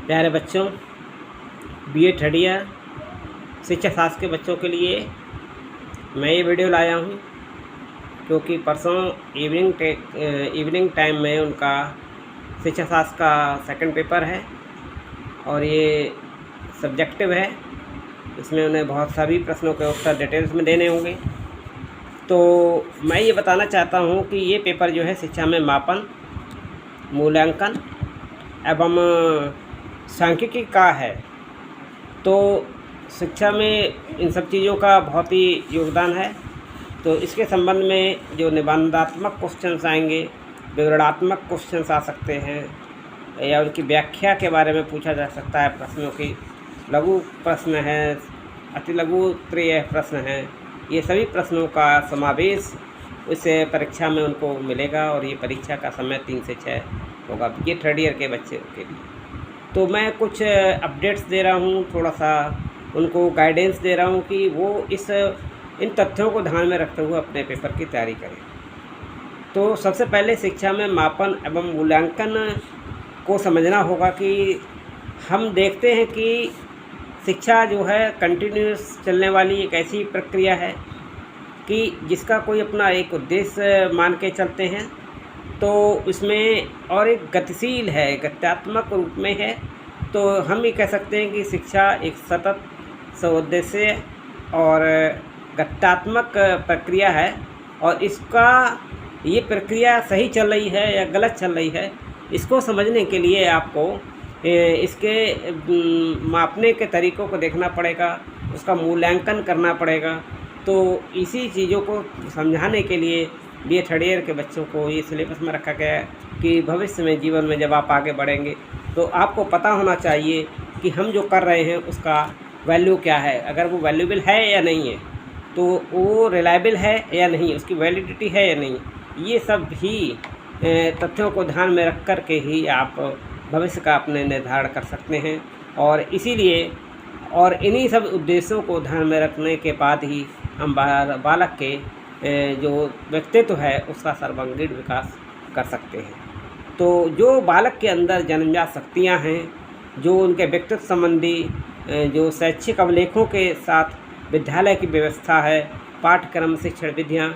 प्यारे बच्चों, BA third year शिक्षा शास्त्र के बच्चों के लिए मैं ये वीडियो लाया हूँ क्योंकि परसों इवनिंग टाइम में उनका शिक्षा शास्त्र का सेकंड पेपर है और ये सब्जेक्टिव है। इसमें उन्हें बहुत सभी प्रश्नों के उत्तर डिटेल्स में देने होंगे। तो मैं ये बताना चाहता हूँ कि ये पेपर जो है शिक्षा में मापन, मूल्यांकन एवं सांख्यिकी का है। तो शिक्षा में इन सब चीज़ों का बहुत ही योगदान है। तो इसके संबंध में जो निबंधात्मक क्वेश्चंस आएंगे, विवरणात्मक क्वेश्चंस आ सकते हैं या उनकी व्याख्या के बारे में पूछा जा सकता है। प्रश्नों की लघु प्रश्न है, अति लघु उत्तरीय प्रश्न है, ये सभी प्रश्नों का समावेश इस परीक्षा में उनको मिलेगा और ये परीक्षा का समय 3 से 6 होगा ये थर्ड ईयर के बच्चे के लिए। तो मैं कुछ अपडेट्स दे रहा हूँ, थोड़ा सा उनको गाइडेंस दे रहा हूँ कि वो इन तथ्यों को ध्यान में रखते हुए अपने पेपर की तैयारी करें। तो सबसे पहले शिक्षा में मापन एवं मूल्यांकन को समझना होगा कि हम देखते हैं कि शिक्षा जो है कंटिन्यूस चलने वाली एक ऐसी प्रक्रिया है कि जिसका कोई अपना एक उद्देश्य मान के चलते हैं। तो इसमें और एक गतिशील है, गत्यात्मक रूप में है। तो हम ये कह सकते हैं कि शिक्षा एक सतत सउद्देश्य और गत्यात्मक प्रक्रिया है और इसका ये प्रक्रिया सही चल रही है या गलत चल रही है, इसको समझने के लिए आपको इसके मापने के तरीक़ों को देखना पड़ेगा, उसका मूल्यांकन करना पड़ेगा। तो इसी चीज़ों को समझाने के लिए बीए थर्ड ईयर के बच्चों को ये सिलेबस में रखा गया है कि भविष्य में जीवन में जब आप आगे बढ़ेंगे तो आपको पता होना चाहिए कि हम जो कर रहे हैं उसका वैल्यू क्या है, अगर वो वैल्यूबल है या नहीं है, तो वो रिलायबल है या नहीं, उसकी वैलिडिटी है या नहीं। ये सब भी तथ्यों को ध्यान में रख कर के ही आप भविष्य का अपने निर्धारण कर सकते हैं। और इसीलिए और इन्हीं सब उद्देश्यों को ध्यान में रखने के बाद ही हम बालक के जो व्यक्तित्व है उसका सर्वांगीण विकास कर सकते हैं। तो जो बालक के अंदर जन्मजात शक्तियाँ हैं, जो उनके व्यक्तित्व संबंधी जो शैक्षिक अवलेखों के साथ विद्यालय की व्यवस्था है, पाठ्यक्रम, शिक्षण विधियाँ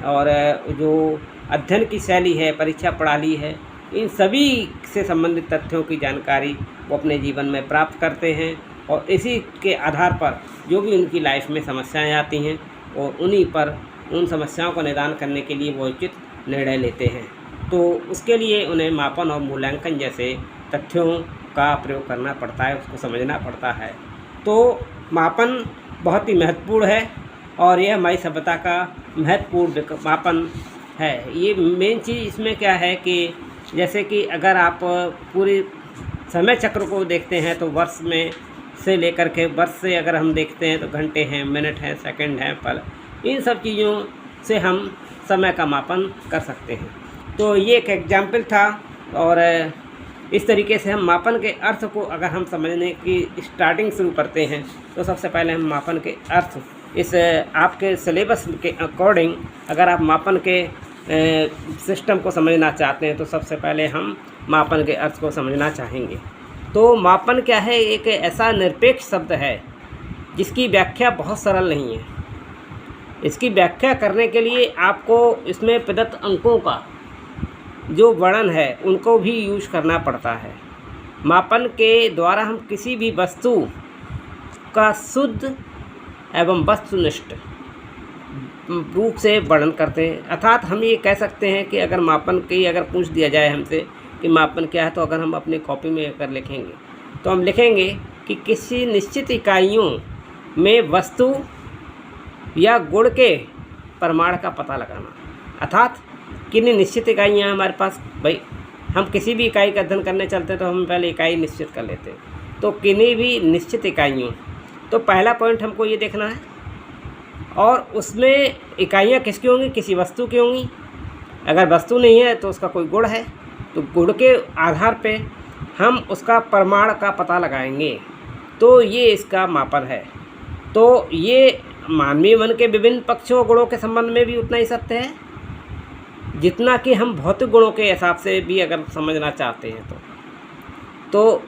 और जो अध्ययन की शैली है, परीक्षा प्रणाली है, इन सभी से संबंधित तथ्यों की जानकारी वो अपने जीवन में प्राप्त करते हैं और इसी के आधार पर जो भी उनकी लाइफ में समस्याएं आती हैं और उन्हीं पर उन समस्याओं को निदान करने के लिए वो उचित निर्णय लेते हैं। तो उसके लिए उन्हें मापन और मूल्यांकन जैसे तथ्यों का प्रयोग करना पड़ता है, उसको समझना पड़ता है। तो मापन बहुत ही महत्वपूर्ण है और यह हमारी सभ्यता का महत्वपूर्ण मापन है। ये मेन चीज़ इसमें क्या है कि जैसे कि अगर आप पूरी समय चक्र को देखते हैं तो वर्ष में से लेकर के वर्ष से अगर हम देखते हैं तो घंटे हैं, मिनट हैं, सेकंड हैं, पल, इन सब चीज़ों से हम समय का मापन कर सकते हैं। तो ये एक एग्जाम्पल था और इस तरीके से हम मापन के अर्थ को अगर हम समझने की स्टार्टिंग शुरू करते हैं तो सबसे पहले हम मापन के अर्थ इस आपके सिलेबस के अकॉर्डिंग अगर आप मापन के सिस्टम को समझना चाहते हैं तो सबसे पहले हम मापन के अर्थ को समझना चाहेंगे। तो मापन क्या है? एक ऐसा निरपेक्ष शब्द है जिसकी व्याख्या बहुत सरल नहीं है। इसकी व्याख्या करने के लिए आपको इसमें प्रदत्त अंकों का जो वर्णन है उनको भी यूज करना पड़ता है। मापन के द्वारा हम किसी भी वस्तु का शुद्ध एवं वस्तुनिष्ठ रूप से वर्णन करते हैं। अर्थात हम ये कह सकते हैं कि अगर मापन की अगर पूछ दिया जाए हमसे कि मापन क्या है, तो अगर हम अपनी कॉपी में अगर लिखेंगे तो हम लिखेंगे कि किसी निश्चित इकाइयों में वस्तु या गुण के प्रमाण का पता लगाना। अर्थात कितनी निश्चित इकाइयाँ हैं हमारे पास। भाई हम किसी भी इकाई का अध्ययन करने चलते हैं तो हम पहले इकाई निश्चित कर लेते हैं। तो किन्हीं भी निश्चित इकाइयों, तो पहला पॉइंट हमको ये देखना है। और उसमें इकाइयाँ किसकी होंगी? किसी वस्तु की होंगी। अगर वस्तु नहीं है तो उसका कोई गुण है, तो गुण के आधार पे हम उसका प्रमाण का पता लगाएंगे। तो ये इसका मापन है। तो ये मानवीय मन के विभिन्न पक्षों और गुणों के संबंध में भी उतना ही सत्य है जितना कि हम भौतिक गुणों के हिसाब से भी अगर समझना चाहते हैं तो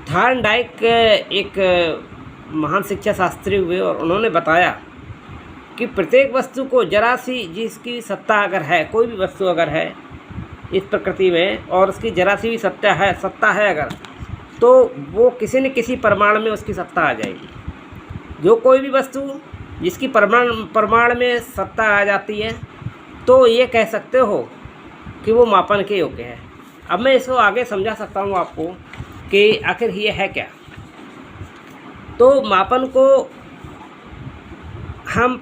थॉर्नडाइक एक महान शिक्षा शास्त्री हुए और उन्होंने बताया कि प्रत्येक वस्तु को जरा सी जिसकी सत्ता अगर है, कोई भी वस्तु अगर है इस प्रकृति में और उसकी जरा सी भी सत्ता है अगर, तो वो किसी न किसी परमाणु में उसकी सत्ता आ जाएगी। जो कोई भी वस्तु जिसकी परमाणु में सत्ता आ जाती है तो ये कह सकते हो कि वो मापन के योग्य है। अब मैं इसको आगे समझा सकता हूँ आपको कि आखिर ये है क्या। तो मापन को हम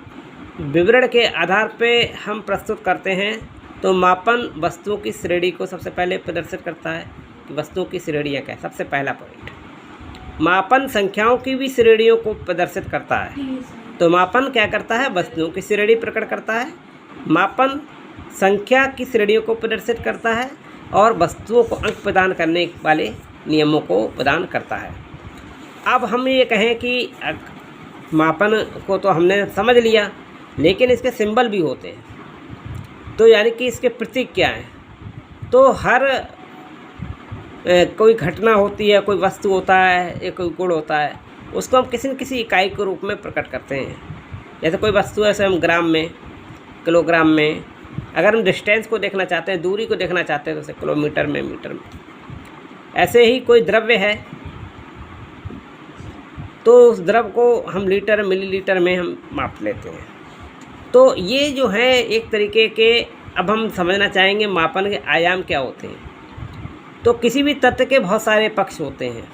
विवरण के आधार पे हम प्रस्तुत करते हैं। तो मापन वस्तुओं की श्रेणी को सबसे पहले प्रदर्शित करता है कि वस्तुओं की श्रेणियाँ क्या है। सबसे पहला पॉइंट, मापन संख्याओं की भी श्रेणियों को प्रदर्शित करता है। तो मापन क्या करता है, वस्तुओं की श्रेणी प्रकट करता है, मापन संख्या की श्रेणियों को प्रदर्शित करता है और वस्तुओं को अंक प्रदान करने वाले नियमों को प्रदान करता है। अब हम ये कहें कि मापन को तो हमने समझ लिया, लेकिन इसके सिंबल भी होते हैं। तो यानी कि इसके प्रतीक क्या हैं। तो हर कोई घटना होती है, कोई वस्तु होता है या कोई गुण होता है, उसको हम किसी न किसी इकाई के रूप में प्रकट करते हैं। जैसे कोई वस्तु है, जैसे हम ग्राम में, किलोग्राम में, अगर हम डिस्टेंस को देखना चाहते हैं, दूरी को देखना चाहते हैं, तो जैसे किलोमीटर में, मीटर में। ऐसे ही कोई द्रव्य है तो उस द्रव्य को हम लीटर, मिलीलीटर में हम माप लेते हैं। तो ये जो है एक तरीके के, अब हम समझना चाहेंगे मापन के आयाम क्या होते हैं। तो किसी भी तत्व के बहुत सारे पक्ष होते हैं।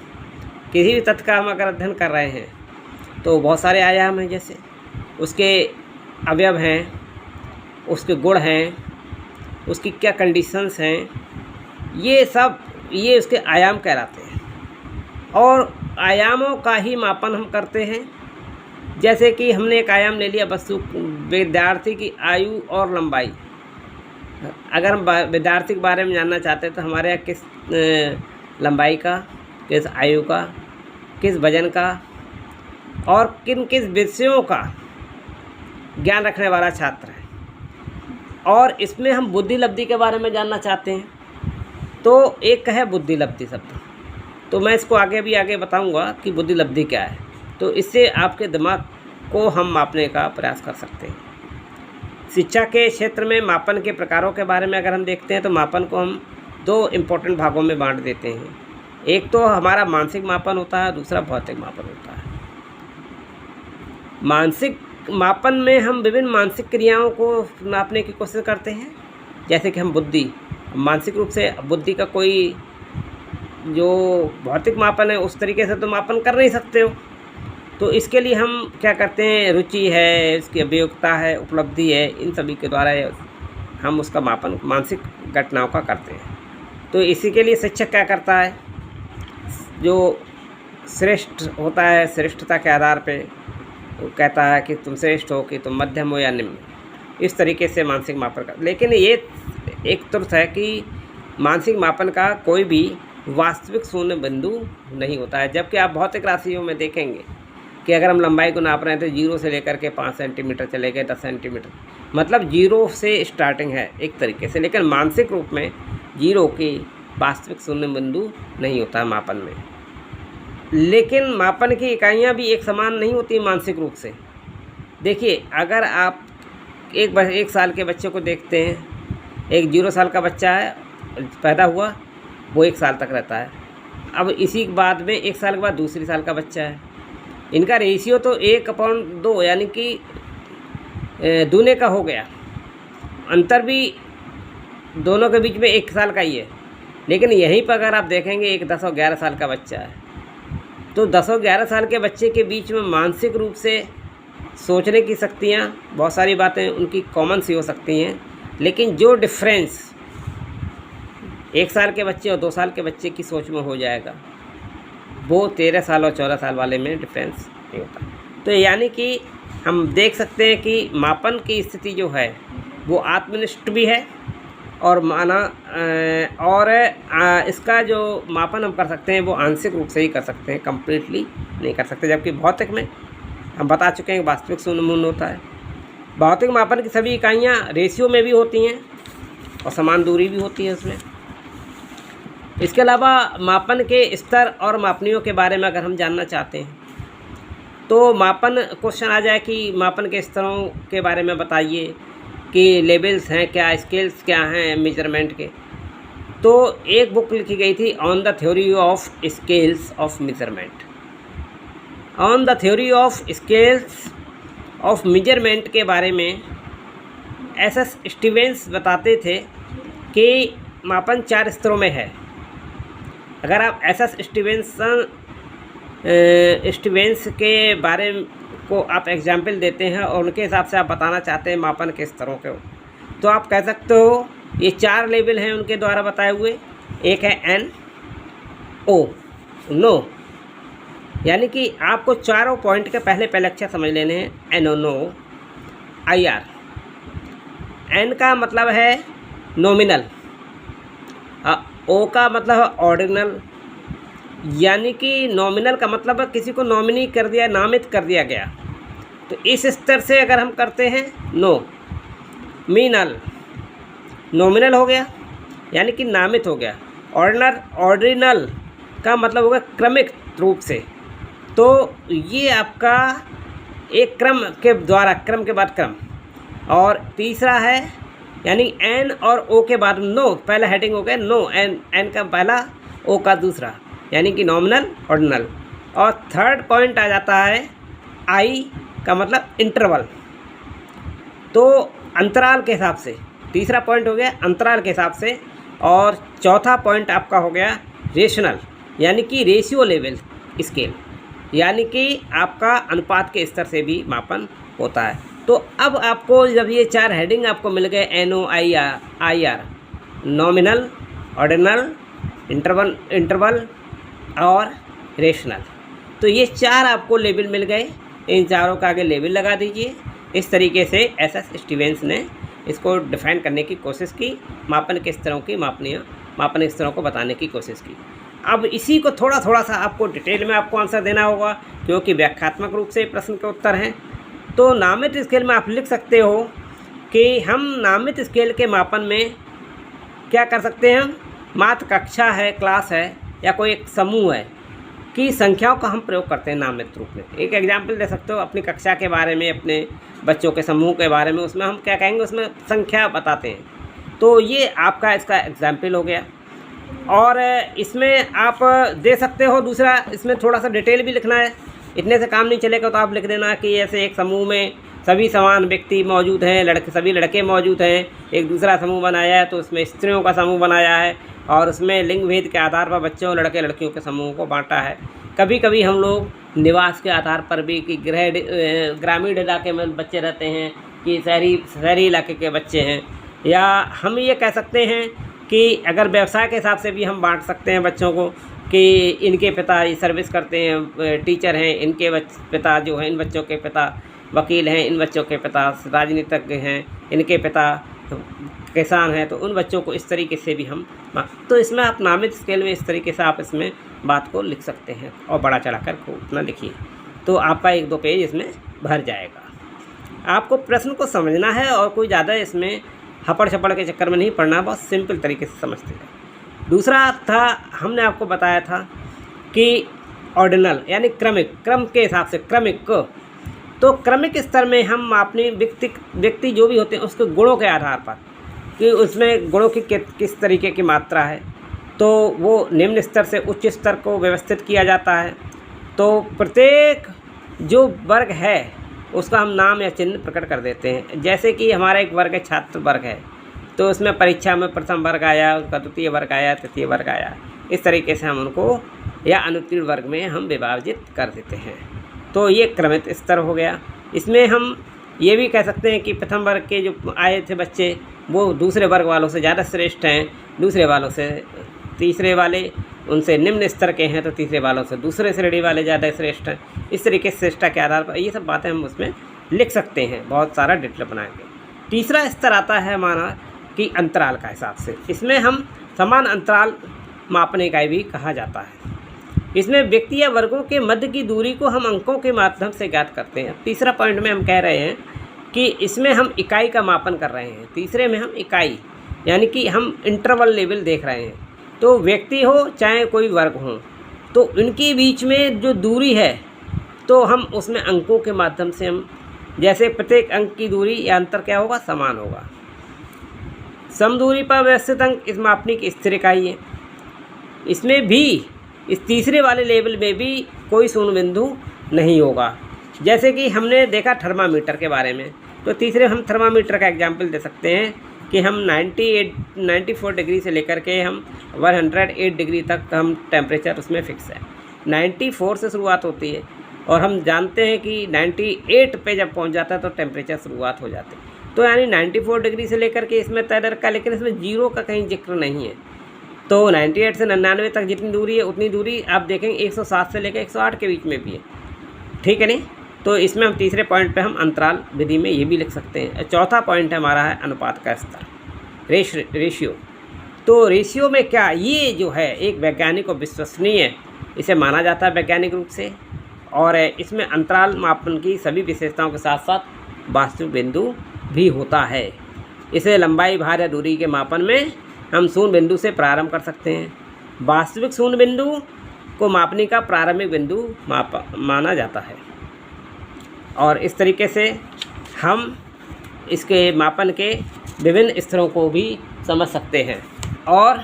किसी भी तत्व का हम अगर अध्ययन कर रहे हैं तो बहुत सारे आयाम हैं, जैसे उसके अवयव हैं, उसके गुण हैं, उसकी क्या कंडीशंस हैं, ये सब ये उसके आयाम कहलाते हैं। और आयामों का ही मापन हम करते हैं। जैसे कि हमने एक आयाम ले लिया, वस्तु विद्यार्थी की आयु और लंबाई। अगर हम विद्यार्थी के बारे में जानना चाहते हैं तो हमारे यहाँ किस लंबाई का, किस आयु का, किस वजन का और किस विषयों का ज्ञान रखने वाला छात्र है। और इसमें हम बुद्धि लब्धि के बारे में जानना चाहते हैं तो एक है बुद्धि लब्धि शब्द। तो मैं इसको आगे बताऊंगा कि बुद्धि लब्धि क्या है। तो इससे आपके दिमाग को हम मापने का प्रयास कर सकते हैं। शिक्षा के क्षेत्र में मापन के प्रकारों के बारे में अगर हम देखते हैं तो मापन को हम दो इम्पोर्टेंट भागों में बांट देते हैं। एक तो हमारा मानसिक मापन होता है, दूसरा भौतिक मापन होता है। मानसिक मापन में हम विभिन्न मानसिक क्रियाओं को नापने की कोशिश करते हैं। जैसे कि हम बुद्धि, मानसिक रूप से बुद्धि का कोई जो भौतिक मापन है उस तरीके से तो मापन कर नहीं सकते हो। तो इसके लिए हम क्या करते हैं, रुचि है, इसकी अभियोग्यता है, उपलब्धि है, इन सभी के द्वारा हम उसका मापन मानसिक घटनाओं का करते हैं। तो इसी के लिए शिक्षक क्या करता है, जो श्रेष्ठ होता है, श्रेष्ठता के आधार पे वो कहता है कि तुम श्रेष्ठ हो, कि तुम मध्यम हो या निम्न, इस तरीके से मानसिक मापन का। लेकिन ये एक तुर्थ है कि मानसिक मापन का कोई भी वास्तविक शून्य बिंदु नहीं होता है। जबकि आप भौतिक राशियों में देखेंगे कि अगर हम लंबाई को नाप रहे हैं तो 0 से लेकर के 5 सेंटीमीटर चले गए, 10 सेंटीमीटर, मतलब 0 से स्टार्टिंग है एक तरीके से। लेकिन मानसिक रूप में 0 की वास्तविक शून्य बिंदु नहीं होता है मापन में। लेकिन मापन की इकाइयाँ भी एक समान नहीं होती मानसिक रूप से। देखिए, अगर आप एक साल के बच्चे को देखते हैं, एक 0 साल का बच्चा है, पैदा हुआ, वो 1 साल तक रहता है। अब इसी के बाद में 1 साल के बाद दूसरी साल का बच्चा है। इनका रेशियो तो 1/2 यानी कि दूने का हो गया। अंतर भी दोनों के बीच में 1 साल का ही है। लेकिन यहीं पर अगर आप देखेंगे एक 10 और 11 साल का बच्चा है, तो 10 और 11 साल के बच्चे के बीच में मानसिक रूप से सोचने की शक्तियाँ, बहुत सारी बातें उनकी कॉमन सी हो सकती हैं। लेकिन जो डिफरेंस 1 साल के बच्चे और 2 साल के बच्चे की सोच में हो जाएगा, वो 13 साल और 14 साल वाले में डिफरेंस नहीं होता। तो यानी कि हम देख सकते हैं कि मापन की स्थिति जो है वो आत्मनिष्ठ भी है और इसका जो मापन हम कर सकते हैं वो आंशिक रूप से ही कर सकते हैं, कंप्लीटली नहीं कर सकते। जबकि भौतिक में हम बता चुके हैं वास्तविक शून्य मूल्य होता है। भौतिक मापन की सभी इकाइयाँ रेशियो में भी होती हैं और समान दूरी भी होती है उसमें। इसके अलावा मापन के स्तर और मापनियों के बारे में अगर हम जानना चाहते हैं तो मापन क्वेश्चन आ जाए कि मापन के स्तरों के बारे में बताइए कि लेवल्स हैं क्या, स्केल्स क्या हैं मेजरमेंट के। तो एक बुक लिखी गई थी on the theory of scales of measurement. On the theory of scales of measurement के बारे में एस स्टीवेंस बताते थे कि मापन 4 स्तरों में है। अगर आप एस स्टीवेंस के बारे को आप एग्जाम्पल देते हैं और उनके हिसाब से आप बताना चाहते हैं मापन के स्तरों को, तो आप कह सकते हो ये 4 लेवल हैं उनके द्वारा बताए हुए। एक है एन ओ नो, यानी कि आपको चारों पॉइंट के पहले अक्षर समझ लेने हैं। N O no, I R. N का मतलब है नॉमिनल, ओ का मतलब है ऑर्डिनल, यानी कि नॉमिनल का मतलब है किसी को नॉमिनी कर दिया, नामित कर दिया गया। तो इस स्तर से अगर हम करते हैं नो, मीनल नॉमिनल हो गया यानी कि नामित हो गया। ऑर्डिनल का मतलब होगा क्रमिक रूप से। तो ये आपका एक क्रम के द्वारा, क्रम के बाद क्रम। और तीसरा है यानी एन और ओ के बाद नो, पहला हेडिंग हो गया नो, एन का पहला, ओ का दूसरा, यानी कि नॉमिनल ऑर्डिनल। और थर्ड पॉइंट आ जाता है आई का मतलब इंटरवल। तो अंतराल के हिसाब से तीसरा पॉइंट हो गया अंतराल के हिसाब से। और चौथा पॉइंट आपका हो गया रेशनल, यानी कि रेशियो लेवल स्केल, यानी कि आपका अनुपात के स्तर से भी मापन होता है। तो अब आपको जब ये 4 हेडिंग आपको मिल गए, N O I R, nominal, ordinal, interval और रेशनल, तो ये 4 आपको लेवल मिल गए। इन चारों का आगे लेवल लगा दीजिए। इस तरीके से एस स्टीवेंस ने इसको डिफाइन करने की कोशिश की, मापन के स्तरों की मापन स्तरों को बताने की कोशिश की। अब इसी को थोड़ा सा आपको डिटेल में आपको आंसर देना होगा, क्योंकि व्याख्यात्मक रूप से प्रश्न के उत्तर हैं। तो नामित स्केल में आप लिख सकते हो कि हम नामित स्केल के मापन में क्या कर सकते हैं, मात्र कक्षा है, क्लास है या कोई एक समूह है की संख्याओं का हम प्रयोग करते हैं नामित रूप में। एक एग्जाम्पल दे सकते हो अपनी कक्षा के बारे में, अपने बच्चों के समूह के बारे में, उसमें हम क्या कहेंगे, उसमें संख्या बताते हैं। तो ये आपका इसका एग्जाम्पल हो गया। और इसमें आप दे सकते हो दूसरा, इसमें थोड़ा सा डिटेल भी लिखना है, इतने से काम नहीं चलेगा। तो आप लिख देना कि ऐसे एक समूह में सभी समान व्यक्ति मौजूद हैं, सभी लड़के मौजूद हैं। एक दूसरा समूह बनाया है तो उसमें स्त्रियों का समूह बनाया है और उसमें लिंग भेद के आधार पर बच्चों, लड़के लड़कियों के समूह को बांटा है। कभी कभी हम लोग निवास के आधार पर भी कि ग्रामीण इलाके में बच्चे रहते हैं कि शहरी इलाके के बच्चे हैं, या हम ये कह सकते हैं कि अगर व्यवसाय के हिसाब से भी हम बांट सकते हैं बच्चों को कि इनके पिता सर्विस करते हैं, टीचर हैं, इनके पिता जो हैं, इन बच्चों के पिता वकील हैं, इन बच्चों के पिता राजनीतिज्ञ हैं, इनके पिता किसान हैं। तो उन बच्चों को इस तरीके से भी हम, तो इसमें आप नामित स्केल में इस तरीके से आप इसमें बात को लिख सकते हैं और बड़ा चढ़ाकर उतना लिखिए, तो आपका 1-2 पेज इसमें भर जाएगा। आपको प्रश्न को समझना है और कोई ज़्यादा इसमें हपड़ छपड़ के चक्कर में नहीं पड़ना, बहुत सिंपल तरीके से समझते हैं। दूसरा था, हमने आपको बताया था कि ऑर्डिनल यानी क्रमिक, क्रम के हिसाब से क्रमिक। तो क्रमिक स्तर में हम अपनी व्यक्ति जो भी होते हैं उसके गुणों के आधार पर कि उसमें गुणों की किस तरीके की मात्रा है, तो वो निम्न स्तर से उच्च स्तर को व्यवस्थित किया जाता है। तो प्रत्येक जो वर्ग है उसका हम नाम या चिन्ह प्रकट कर देते हैं। जैसे कि हमारा एक वर्ग है, छात्र वर्ग है, तो उसमें परीक्षा में प्रथम वर्ग आया, उसका द्वितीय वर्ग आया, तृतीय वर्ग आया, इस तरीके से हम उनको, या अनुत्तीर्ण वर्ग में हम विभाजित कर देते हैं। तो ये क्रमित स्तर हो गया। इसमें हम ये भी कह सकते हैं कि प्रथम वर्ग के जो आए थे बच्चे वो दूसरे वर्ग वालों से ज़्यादा श्रेष्ठ हैं, दूसरे वालों से, तीसरे वाले उनसे निम्न स्तर के हैं, तो तीसरे वालों से दूसरे श्रेणी वाले ज़्यादा श्रेष्ठ हैं। इस तरीके से श्रेष्ठता के आधार पर ये सब बातें हम उसमें लिख सकते हैं, बहुत सारा डिटेल बनाएंगे। तीसरा स्तर आता है हमारा कि अंतराल का हिसाब से। इसमें हम समान अंतराल मापने का भी कहा जाता है। इसमें व्यक्ति या वर्गों के मध्य की दूरी को हम अंकों के माध्यम से ज्ञात करते हैं। तीसरा पॉइंट में हम कह रहे हैं कि इसमें हम इकाई का मापन कर रहे हैं। तीसरे में हम इकाई यानी कि हम इंटरवल लेवल देख रहे हैं तो व्यक्ति हो चाहे कोई वर्ग हो, तो इनके बीच में जो दूरी है तो हम उसमें अंकों के माध्यम से हम, जैसे प्रत्येक अंक की दूरी या अंतर क्या होगा, समान होगा। समदूरी पर व्यवस्थित अंक इस मापनी की स्थिर इकाई है। इसमें भी इस तीसरे वाले लेवल में भी कोई शून्य बिंदु नहीं होगा। जैसे कि हमने देखा थर्मामीटर के बारे में, तो तीसरे हम थर्मामीटर का एग्जाम्पल दे सकते हैं कि हम 94 डिग्री से लेकर के हम 108 डिग्री तक हम टेम्परेचर उसमें फिक्स है। 94 से शुरुआत होती है और हम जानते हैं कि 98 पे जब पहुंच जाता है तो टेम्परेचर शुरुआत हो जाती है। तो यानी 94 डिग्री से लेकर के इसमें तय रखा, लेकिन इसमें जीरो का कहीं जिक्र नहीं है। तो 98 से 99 तक जितनी दूरी है उतनी दूरी आप देखेंगे 107 से लेकर 108 के बीच में भी है, ठीक है नहीं। तो इसमें हम तीसरे पॉइंट पे हम अंतराल विधि में ये भी लिख सकते हैं। चौथा पॉइंट हमारा है अनुपात का स्तर, रेशियो। तो रेशियो में क्या, ये जो है एक वैज्ञानिक और विश्वसनीय इसे माना जाता है वैज्ञानिक रूप से, और इसमें अंतराल मापन की सभी विशेषताओं के साथ साथ वास्तविक बिंदु भी होता है। इसे लंबाई, भार या दूरी के मापन में हम शून्य बिंदु से प्रारंभ कर सकते हैं। वास्तविक शून्य बिंदु को मापने का प्रारंभिक बिंदु माना जाता है, और इस तरीके से हम इसके मापन के विभिन्न स्तरों को भी समझ सकते हैं। और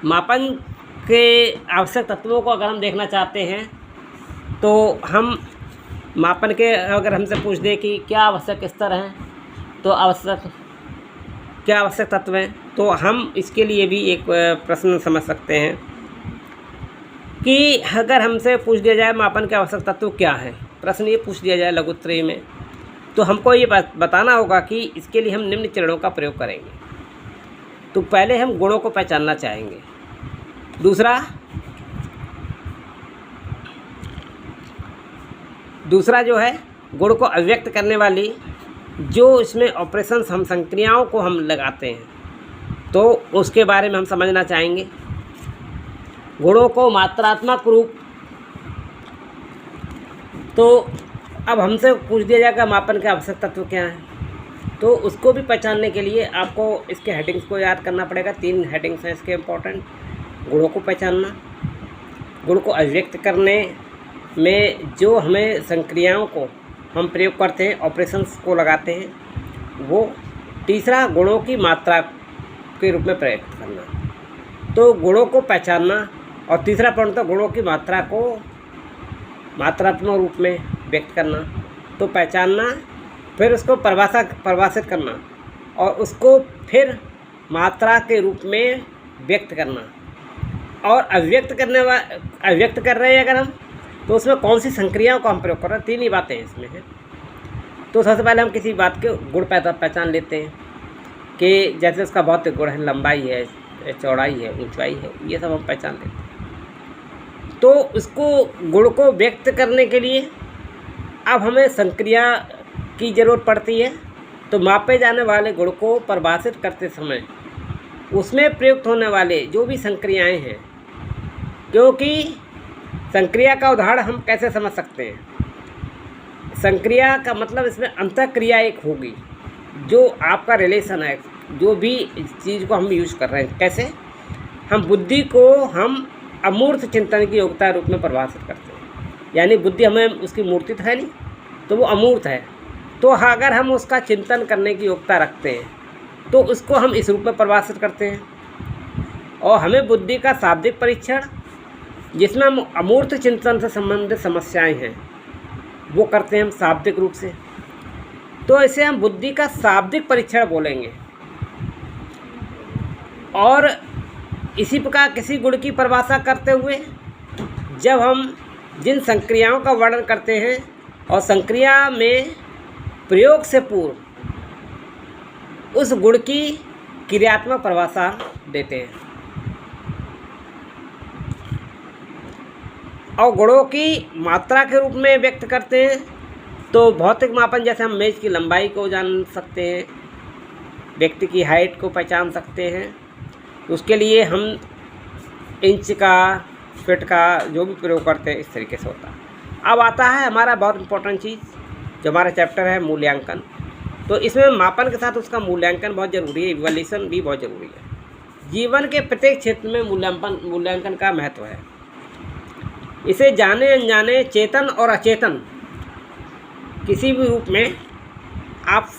मापन के आवश्यक तत्वों को अगर हम देखना चाहते हैं तो हम मापन के, अगर हमसे पूछ दें कि क्या आवश्यक स्तर हैं, तो क्या आवश्यक तत्व हैं, तो हम इसके लिए भी एक प्रश्न समझ सकते हैं कि अगर हमसे पूछ दिया जाए मापन के आवश्यक तत्व क्या हैं, प्रश्न ये पूछ दिया जाए लघुत्तरी में, तो हमको ये बताना होगा कि इसके लिए हम निम्न चरणों का प्रयोग करेंगे। तो पहले हम गुणों को पहचानना चाहेंगे। दूसरा जो है गुण को अभिव्यक्त करने वाली जो इसमें ऑपरेशंस, हम संक्रियाओं को हम लगाते हैं, तो उसके बारे में हम समझना चाहेंगे। गुणों को मात्रात्मक रूप, तो अब हमसे पूछ दिया जाएगा मापन के आवश्यक तत्व क्या हैं, तो उसको भी पहचानने के लिए आपको इसके हेडिंग्स को याद करना पड़ेगा। 3 हेडिंग्स हैं इसके इम्पोर्टेंट। गुणों को पहचानना, गुण को अभिव्यक्त करने में जो हमें संक्रियाओं को हम प्रयोग करते हैं, ऑपरेशंस को लगाते हैं, वो। तीसरा, गुणों की मात्रा के रूप में प्रयोग करना, तो गुणों को पहचानना। और तीसरा पॉइंट था गुणों की मात्रा को मात्रात्मक रूप में व्यक्त करना, तो पहचानना, फिर उसको परिभाषित करना और उसको फिर मात्रा के रूप में व्यक्त करना। और अभिव्यक्त कर रहे हैं अगर हम, तो उसमें कौन सी संक्रियाओं का हम प्रयोग कर रहे हैं, 3 ही बातें इसमें हैं। तो सबसे पहले हम किसी बात के गुण पहचान लेते हैं कि जैसे उसका भौतिक गुण है, लंबाई है, चौड़ाई है, ऊंचाई है, ये सब हम पहचान लेते हैं। तो उसको गुण को व्यक्त करने के लिए अब हमें संक्रिया की ज़रूरत पड़ती है। तो मापे जाने वाले गुण को परिभाषित करते समय उसमें प्रयुक्त होने वाले जो भी संक्रियाएं हैं, क्योंकि संक्रिया का उदाहरण हम कैसे समझ सकते हैं, संक्रिया का मतलब इसमें अंतःक्रिया एक होगी, जो आपका रिलेशन है, जो भी चीज़ को हम यूज कर रहे हैं। कैसे हम बुद्धि को हम अमूर्त चिंतन की योग्यता रूप में परिभाषित करते हैं, यानी बुद्धि हमें उसकी मूर्ति तो है नहीं, तो वो अमूर्त है। तो अगर हम उसका चिंतन करने की योग्यता रखते हैं तो उसको हम इस रूप में परिभाषित करते हैं। और हमें बुद्धि का शाब्दिक परीक्षण, जिसमें हम अमूर्त चिंतन से संबंधित समस्याएं हैं, वो करते हैं हम शाब्दिक रूप से, तो इसे हम बुद्धि का शाब्दिक परीक्षण बोलेंगे। और इसी प्रकार किसी गुण की परिभाषा करते हुए जब हम जिन संक्रियाओं का वर्णन करते हैं और संक्रिया में प्रयोग से पूर्व उस गुण की क्रियात्मक परिभाषा देते हैं। और गुणों की मात्रा के रूप में व्यक्त करते हैं, तो भौतिक मापन, जैसे हम मेज की लंबाई को जान सकते हैं, व्यक्ति की हाइट को पहचान सकते हैं, उसके लिए हम इंच का, फिट का जो भी प्रयोग करते हैं, इस तरीके से होता है। अब आता है हमारा बहुत इम्पोर्टेंट चीज़, जो हमारा चैप्टर है मूल्यांकन। तो इसमें मापन के साथ उसका मूल्यांकन बहुत ज़रूरी है, इवैल्यूएशन भी बहुत ज़रूरी है। जीवन के प्रत्येक क्षेत्र में मूल्यांकन का महत्व है। इसे जाने अनजाने, चेतन और अचेतन किसी भी रूप में आप